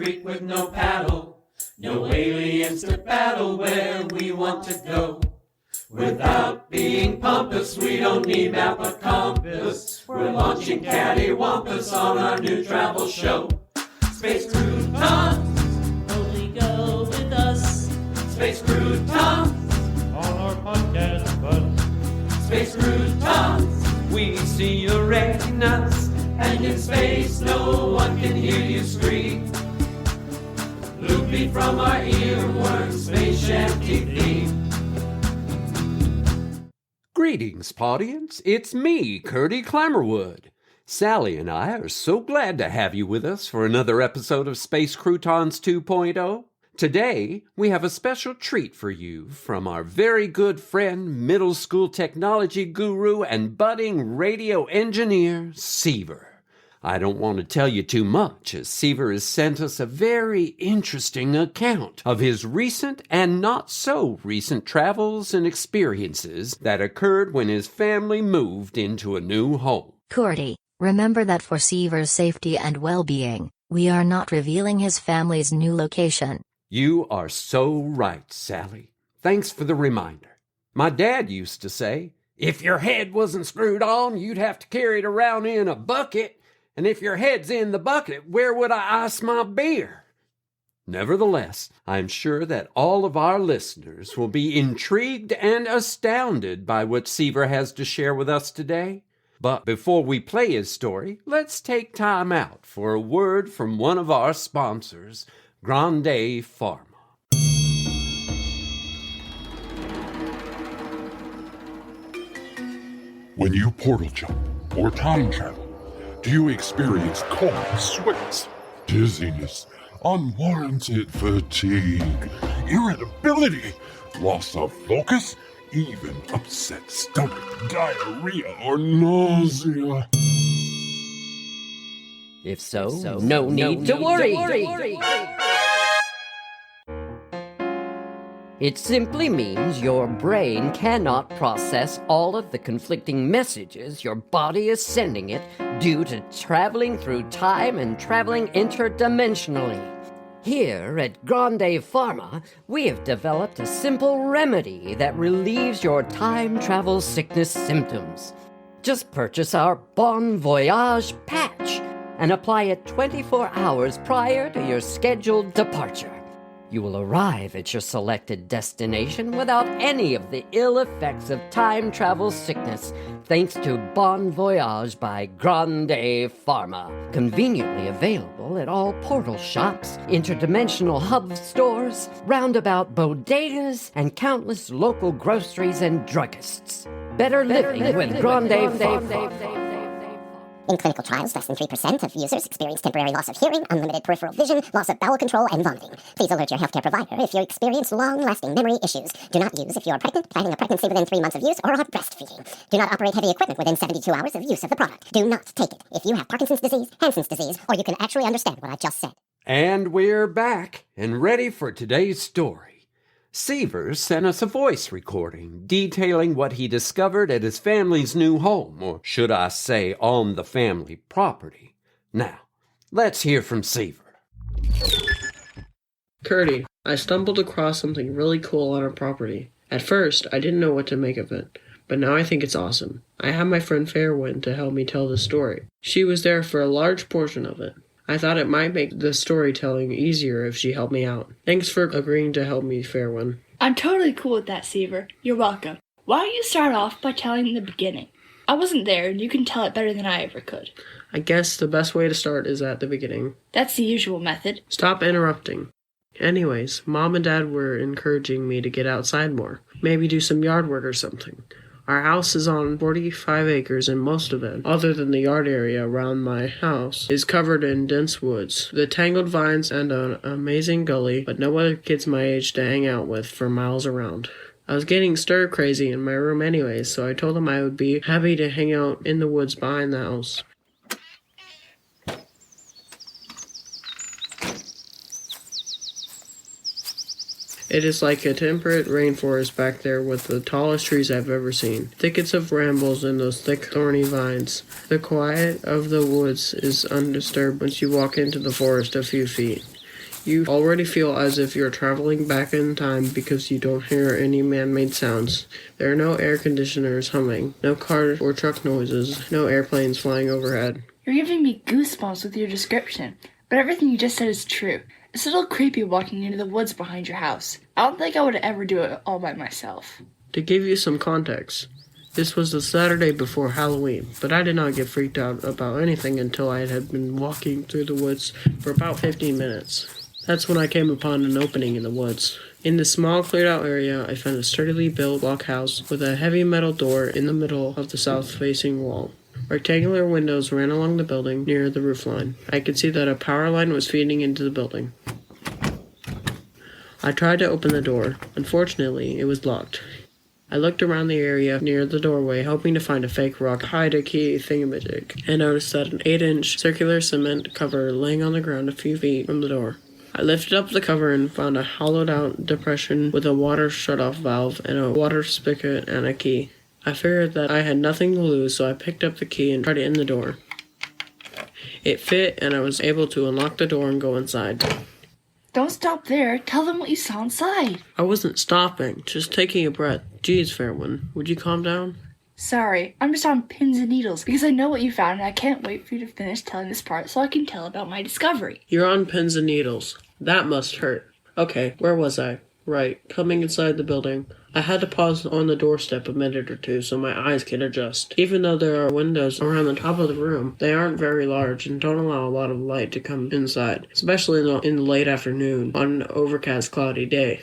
creek with no paddle. No aliens to battle where we want to go. Without being pompous, we don't need map or compass. We're launching cattywampus on our new travel show. Space Croutons, only go with us. Space Croutons, on our podcast bus. Space Croutons, we see your retinas, and in space no one can hear you scream. Loopy from our earworms, space shanty theme. Greetings, podience. It's me, Curdy Clammerwood. SALI and I are so glad to have you with us for another episode of Space Croutons 2.0. Today, we have a special treat for you from our very good friend, middle school technology guru and budding radio engineer, Seiver. I don't want to tell you too much, as Seiver has sent us a very interesting account of his recent and not so recent travels and experiences that occurred when his family moved into a new home. Curdy, remember that for Seiver's safety and well-being, we are not revealing his family's new location. You are so right, Sally. Thanks for the reminder. My dad used to say, if your head wasn't screwed on, you'd have to carry it around in a bucket. And if your head's in the bucket, where would I ice my beer? Nevertheless, I'm sure that all of our listeners will be intrigued and astounded by what Seiver has to share with us today. But before we play his story, let's take time out for a word from one of our sponsors, Grande Pharma. When you portal jump or time travel, do you experience cold sweats, dizziness, unwarranted fatigue, irritability, loss of focus, even upset stomach, diarrhea, or nausea? If so, no need to worry. It simply means your brain cannot process all of the conflicting messages your body is sending it due to traveling through time and traveling interdimensionally. Here at Grande Pharma, we have developed a simple remedy that relieves your time travel sickness symptoms. Just purchase our Bon Voyage patch and apply it 24 hours prior to your scheduled departure. You will arrive at your selected destination without any of the ill effects of time travel sickness, thanks to Bon Voyage by Grande Pharma. Conveniently available at all portal shops, interdimensional hub stores, roundabout bodegas, and countless local groceries and druggists. Better living with Grande Pharma. In clinical trials, less than 3% of users experience temporary loss of hearing, unlimited peripheral vision, loss of bowel control, and vomiting. Please alert your healthcare provider if you experience long-lasting memory issues. Do not use if you are pregnant, planning a pregnancy within 3 months of use, or are breastfeeding. Do not operate heavy equipment within 72 hours of use of the product. Do not take it if you have Parkinson's disease, Hansen's disease, or you can actually understand what I just said. And we're back and ready for today's story. Seiver sent us a voice recording detailing what he discovered at his family's new home, or should I say on the family property. Now, let's hear from Seiver. Curdy, I stumbled across something really cool on our property. At first, I didn't know what to make of it, but now I think it's awesome. I have my friend Farewin to help me tell the story. She was there for a large portion of it. I thought it might make the storytelling easier if she helped me out. Thanks for agreeing to help me, Farewin. I'm totally cool with that, Seiver. You're welcome. Why don't you start off by telling the beginning? I wasn't there, and you can tell it better than I ever could. I guess the best way to start is at the beginning. That's the usual method. Stop interrupting. Anyways, Mom and Dad were encouraging me to get outside more. Maybe do some yard work or something. Our house is on 45 acres, and most of it, other than the yard area around my house, is covered in dense woods, the tangled vines, and an amazing gully, but no other kids my age to hang out with for miles around. I was getting stir-crazy in my room anyways, so I told them I would be happy to hang out in the woods behind the house. It is like a temperate rainforest back there with the tallest trees I've ever seen. Thickets of brambles and those thick thorny vines. The quiet of the woods is undisturbed once you walk into the forest a few feet. You already feel as if you're traveling back in time because you don't hear any man-made sounds. There are no air conditioners humming, no car or truck noises, no airplanes flying overhead. You're giving me goosebumps with your description, but everything you just said is true. It's a little creepy walking into the woods behind your house. I don't think I would ever do it all by myself. To give you some context, this was the Saturday before Halloween, but I did not get freaked out about anything until I had been walking through the woods for about 15 minutes. That's when I came upon an opening in the woods. In the small cleared out area, I found a sturdily built block house with a heavy metal door in the middle of the south-facing wall. Rectangular windows ran along the building near the roofline. I could see that a power line was feeding into the building. I tried to open the door. Unfortunately, it was locked. I looked around the area near the doorway, hoping to find a fake rock hide-a-key thingamajig, and noticed that an 8-inch circular cement cover laying on the ground a few feet from the door. I lifted up the cover and found a hollowed-out depression with a water shut-off valve and a water spigot and a key. I figured that I had nothing to lose, so I picked up the key and tried it in the door. It fit, and I was able to unlock the door and go inside. Don't stop there. Tell them what you saw inside. I wasn't stopping, just taking a breath. Geez, Farewin, would you calm down? Sorry, I'm just on pins and needles because I know what you found and I can't wait for you to finish telling this part so I can tell about my discovery. You're on pins and needles. That must hurt. Okay, where was I? Right, coming inside the building. I had to pause on the doorstep a minute or two so my eyes could adjust. Even though there are windows around the top of the room, they aren't very large and don't allow a lot of light to come inside, especially in the late afternoon on an overcast, cloudy day.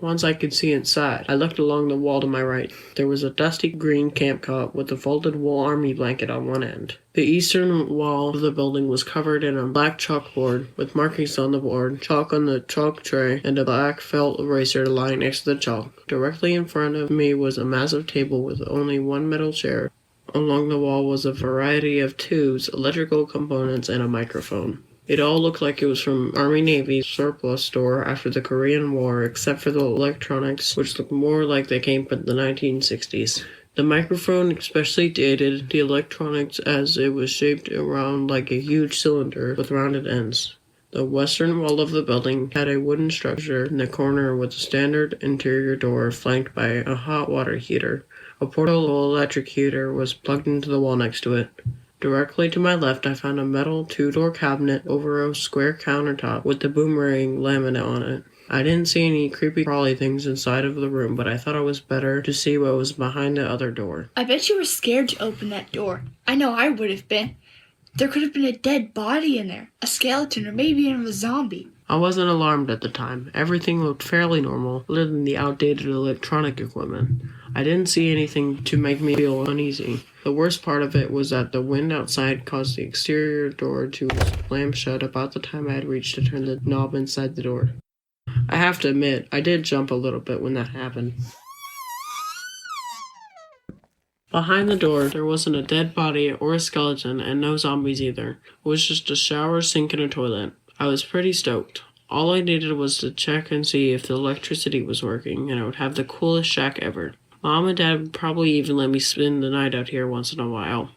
Once I could see inside, I looked along the wall to my right. There was a dusty green camp cot with a folded wool army blanket on one end. The eastern wall of the building was covered in a black chalkboard with markings on the board, chalk on the chalk tray, and a black felt eraser lying next to the chalk. Directly in front of me was a massive table with only one metal chair. Along the wall was a variety of tubes, electrical components, and a microphone. It all looked like it was from Army-Navy surplus store after the Korean War, except for the electronics, which looked more like they came from the 1960s. The microphone especially dated the electronics as it was shaped around like a huge cylinder with rounded ends. The western wall of the building had a wooden structure in the corner with a standard interior door flanked by a hot water heater. A portable electric heater was plugged into the wall next to it. Directly to my left, I found a metal two-door cabinet over a square countertop with the boomerang laminate on it. I didn't see any creepy crawly things inside of the room, but I thought it was better to see what was behind the other door. I bet you were scared to open that door. I know I would have been. There could have been a dead body in there, a skeleton, or maybe even a zombie. I wasn't alarmed at the time. Everything looked fairly normal, other than the outdated electronic equipment. I didn't see anything to make me feel uneasy. The worst part of it was that the wind outside caused the exterior door to slam shut about the time I had reached to turn the knob inside the door. I have to admit, I did jump a little bit when that happened. Behind the door, there wasn't a dead body or a skeleton, and no zombies either. It was just a shower, sink, and a toilet. I was pretty stoked. All I needed was to check and see if the electricity was working, and I would have the coolest shack ever. Mom and Dad would probably even let me spend the night out here once in a while.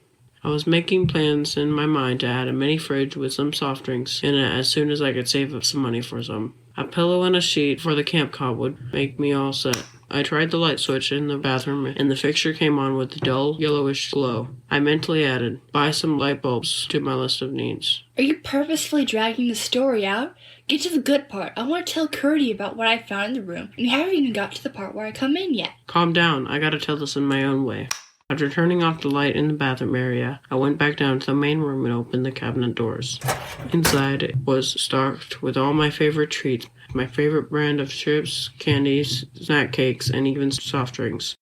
I was making plans in my mind to add a mini fridge with some soft drinks in it as soon as I could save up some money for some. A pillow and a sheet for the camp cot would make me all set. I tried the light switch in the bathroom, and the fixture came on with a dull, yellowish glow. I mentally added, buy some light bulbs to my list of needs. Are you purposefully dragging the story out? Get to the good part. I want to tell Curdy about what I found in the room, and you haven't even got to the part where I come in yet. Calm down. I gotta tell this in my own way. After turning off the light in the bathroom area, I went back down to the main room and opened the cabinet doors. Inside it was stocked with all my favorite treats, my favorite brand of chips, candies, snack cakes, and even soft drinks.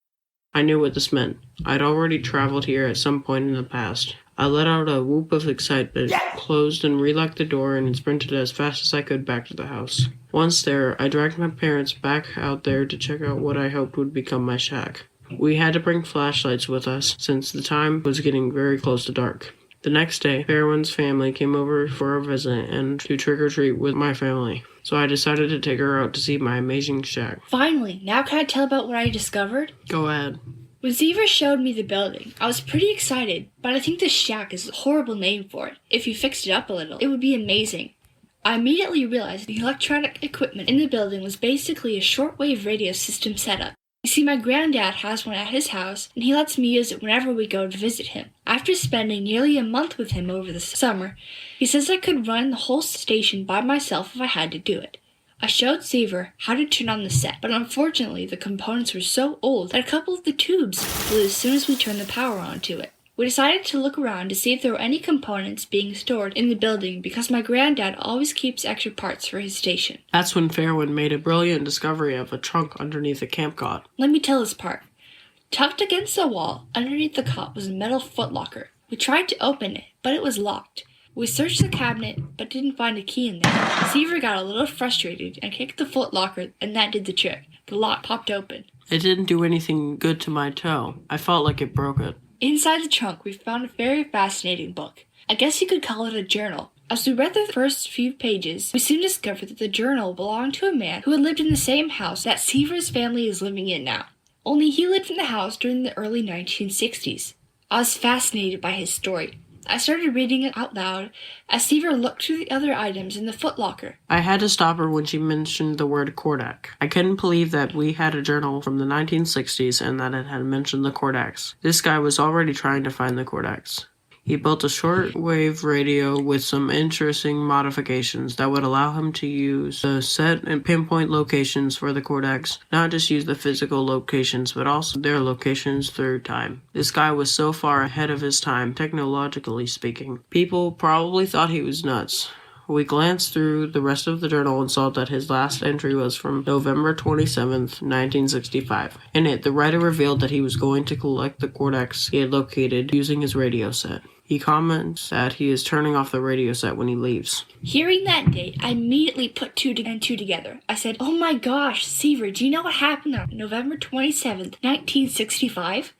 I knew what this meant. I'd already traveled here at some point in the past. I let out a whoop of excitement, closed and relocked the door, and sprinted as fast as I could back to the house. Once there, I dragged my parents back out there to check out what I hoped would become my shack. We had to bring flashlights with us, since the time was getting very close to dark. The next day, Farewin's family came over for a visit and to trick-or-treat with my family, so I decided to take her out to see my amazing shack. Finally, now can I tell about what I discovered? Go ahead. When Seiver showed me the building, I was pretty excited, but I think the shack is a horrible name for it. If you fixed it up a little, it would be amazing. I immediately realized the electronic equipment in the building was basically a shortwave radio system setup. You see, my granddad has one at his house, and he lets me use it whenever we go to visit him. After spending nearly a month with him over the summer, he says I could run the whole station by myself if I had to do it. I showed Seiver how to turn on the set, but unfortunately the components were so old that a couple of the tubes blew as soon as we turned the power on to it. We decided to look around to see if there were any components being stored in the building because my granddad always keeps extra parts for his station. That's when Farewin made a brilliant discovery of a trunk underneath a camp cot. Let me tell this part. Tucked against the wall, underneath the cot was a metal footlocker. We tried to open it, but it was locked. We searched the cabinet, but didn't find a key in there. Seiver got a little frustrated and kicked the footlocker, and that did the trick. The lock popped open. It didn't do anything good to my toe. I felt like it broke it. Inside the trunk, we found a very fascinating book. I guess you could call it a journal. As we read the first few pages, we soon discovered that the journal belonged to a man who had lived in the same house that Seiver's family is living in now. Only he lived in the house during the early 1960s. I was fascinated by his story. I started reading it out loud as Seiver looked through the other items in the footlocker. I had to stop her when she mentioned the word Kodak. I couldn't believe that we had a journal from the 1960s and that it had mentioned the Kodaks. This guy was already trying to find the Kodaks. He built a shortwave radio with some interesting modifications that would allow him to use the set and pinpoint locations for the Kodaks, not just use the physical locations, but also their locations through time. This guy was so far ahead of his time, technologically speaking. People probably thought he was nuts. We glanced through the rest of the journal and saw that his last entry was from November 27th, 1965. In it, the writer revealed that he was going to collect the Kodaks he had located using his radio set. He comments that he is turning off the radio set when he leaves. Hearing that date, I immediately put two and two together. I said, "Oh my gosh, Seiver, do you know what happened on November 27th, 1965?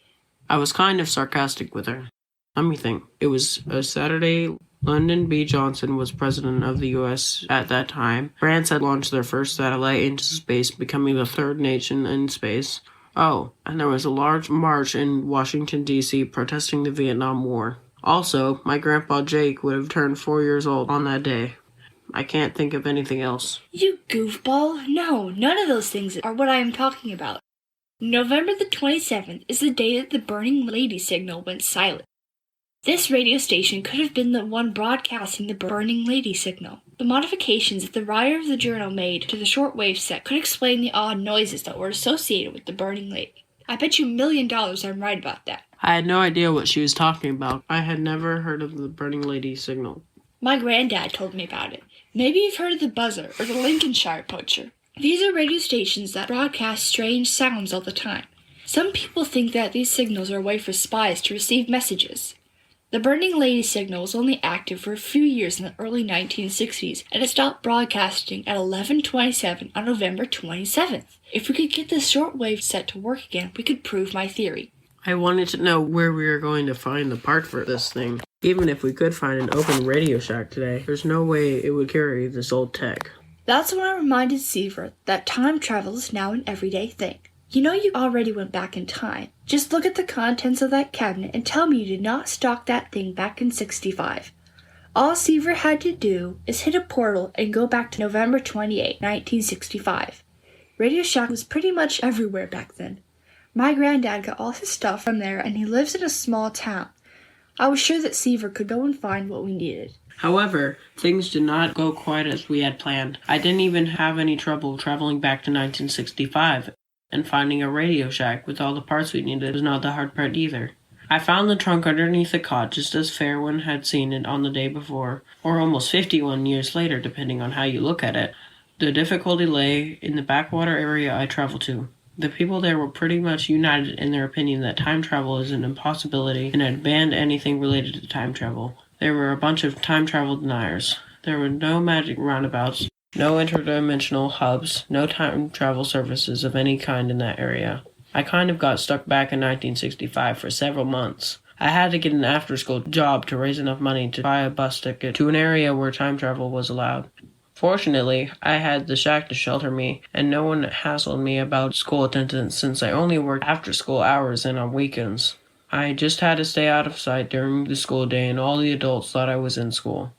I was kind of sarcastic with her. Let me think. It was a Saturday. Lyndon B. Johnson was president of the U.S. at that time. France had launched their first satellite into space, becoming the third nation in space. Oh, and there was a large march in Washington, D.C. protesting the Vietnam War. Also, my grandpa Jake would have turned 4 years old on that day. I can't think of anything else." You goofball. No, none of those things are what I am talking about. November the 27th is the day that the Burning Lady signal went silent. This radio station could have been the one broadcasting the Burning Lady signal. The modifications that the writer of the journal made to the shortwave set could explain the odd noises that were associated with the Burning Lady. I bet you $1 million I'm right about that. I had no idea what she was talking about. I had never heard of the Burning Lady signal. My granddad told me about it. Maybe you've heard of the buzzer or the Lincolnshire poacher. These are radio stations that broadcast strange sounds all the time. Some people think that these signals are a way for spies to receive messages. The Burning Lady signal was only active for a few years in the early 1960s, and it stopped broadcasting at 11:27 on November 27th. If we could get this shortwave set to work again, we could prove my theory. I wanted to know where we were going to find the part for this thing. Even if we could find an open Radio Shack today, there's no way it would carry this old tech. That's when I reminded Seiver that time travel is now an everyday thing. You know you already went back in time. Just look at the contents of that cabinet and tell me you did not stock that thing back in 65. All Seiver had to do is hit a portal and go back to November 28, 1965. Radio Shack was pretty much everywhere back then. My granddad got all his stuff from there, and he lives in a small town. I was sure that Seiver could go and find what we needed. However, things did not go quite as we had planned. I didn't even have any trouble traveling back to 1965, and finding a Radio Shack with all the parts we needed was not the hard part either. I found the trunk underneath the cot just as Farewin had seen it on the day before, or almost 51 years later depending on how you look at it. The difficulty lay in the backwater area I traveled to. The people there were pretty much united in their opinion that time travel is an impossibility and had banned anything related to time travel. There were a bunch of time travel deniers. There were no magic roundabouts, no interdimensional hubs, no time travel services of any kind in that area. I kind of got stuck back in 1965 for several months. I had to get an after-school job to raise enough money to buy a bus ticket to an area where time travel was allowed. Fortunately, I had the shack to shelter me, and no one hassled me about school attendance since I only worked after-school hours and on weekends. I just had to stay out of sight during the school day, and all the adults thought I was in school.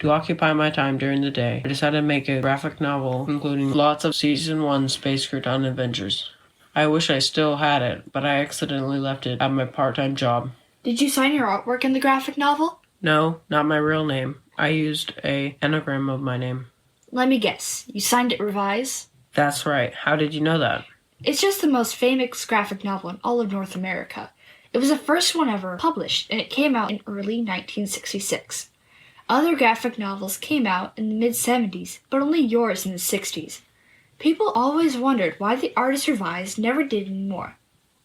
To occupy my time during the day, I decided to make a graphic novel including lots of Season 1 Space Crouton adventures. I wish I still had it, but I accidentally left it at my part-time job. Did you sign your artwork in the graphic novel? No, not my real name. I used an anagram of my name. Let me guess. You signed it Revise? That's right. How did you know that? It's just the most famous graphic novel in all of North America. It was the first one ever published, and it came out in early 1966. Other graphic novels came out in the mid-70s, but only yours in the 60s. People always wondered why the artist Revise never did any more.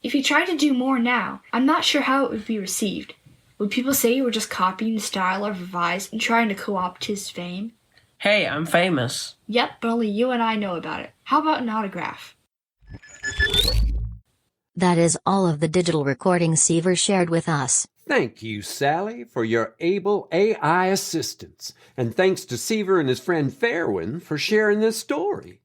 If you tried to do more now, I'm not sure how it would be received. Would people say you were just copying the style of Revise and trying to co-opt his fame? Hey, I'm famous. Yep, but only you and I know about it. How about an autograph? That is all of the digital recordings Seiver shared with us. Thank you, Sally, for your able AI assistance. And thanks to Seiver and his friend Farewin for sharing this story.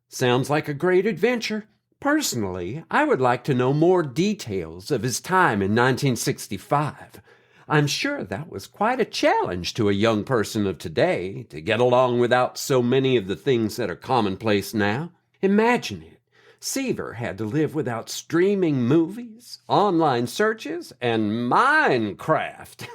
Sounds like a great adventure. Personally, I would like to know more details of his time in 1965. I'm sure that was quite a challenge to a young person of today to get along without so many of the things that are commonplace now. Imagine it. Seiver had to live without streaming movies, online searches, and Minecraft.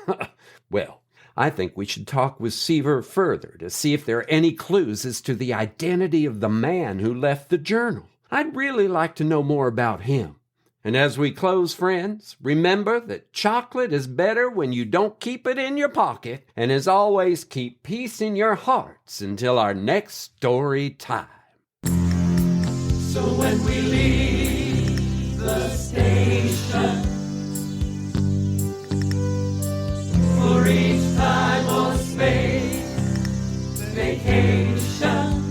Well, I think we should talk with Seiver further to see if there are any clues as to the identity of the man who left the journal. I'd really like to know more about him. And as we close, friends, remember that chocolate is better when you don't keep it in your pocket, and as always, keep peace in your hearts until our next story time. So when we leave the station for each time or space vacation,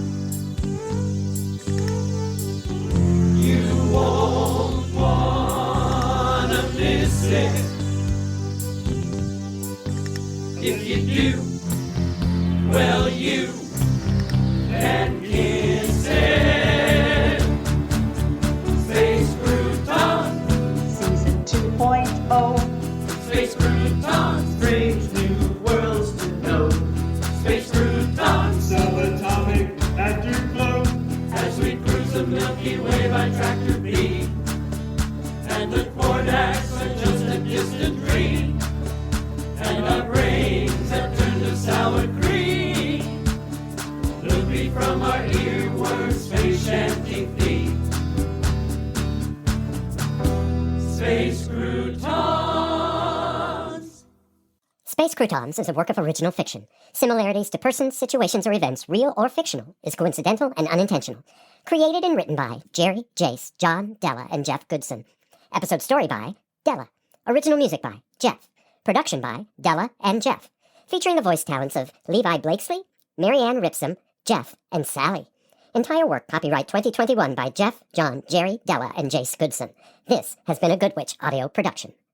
you won't wanna miss it. If you do, well, you can kiss it. Space Croutons, Season 2.0. Space Croutons, brings new worlds to know. Space Croutons, Subatomic afterglow. as we cruise the Milky Way by Tractor B. And the Quardacks are just a distant dream. And our brains have turned to sour cream. Loopy from our earworms, space shanty feet. Space Croutons. Space Croutons is a work of original fiction. Similarities to persons, situations, or events, real or fictional, is coincidental and unintentional. Created and written by Jerry, Jace, John, Della, and Jeff Goodson. Episode story by Della. Original music by Jeff. Production by Della and Jeff. Featuring the voice talents of Levi Blakesley, Marianne Ripsum, Jeff, and Sally. Entire work copyright 2021 by Jeff, John, Jerry, Della, and Jace Goodson. This has been a Good Witch audio production.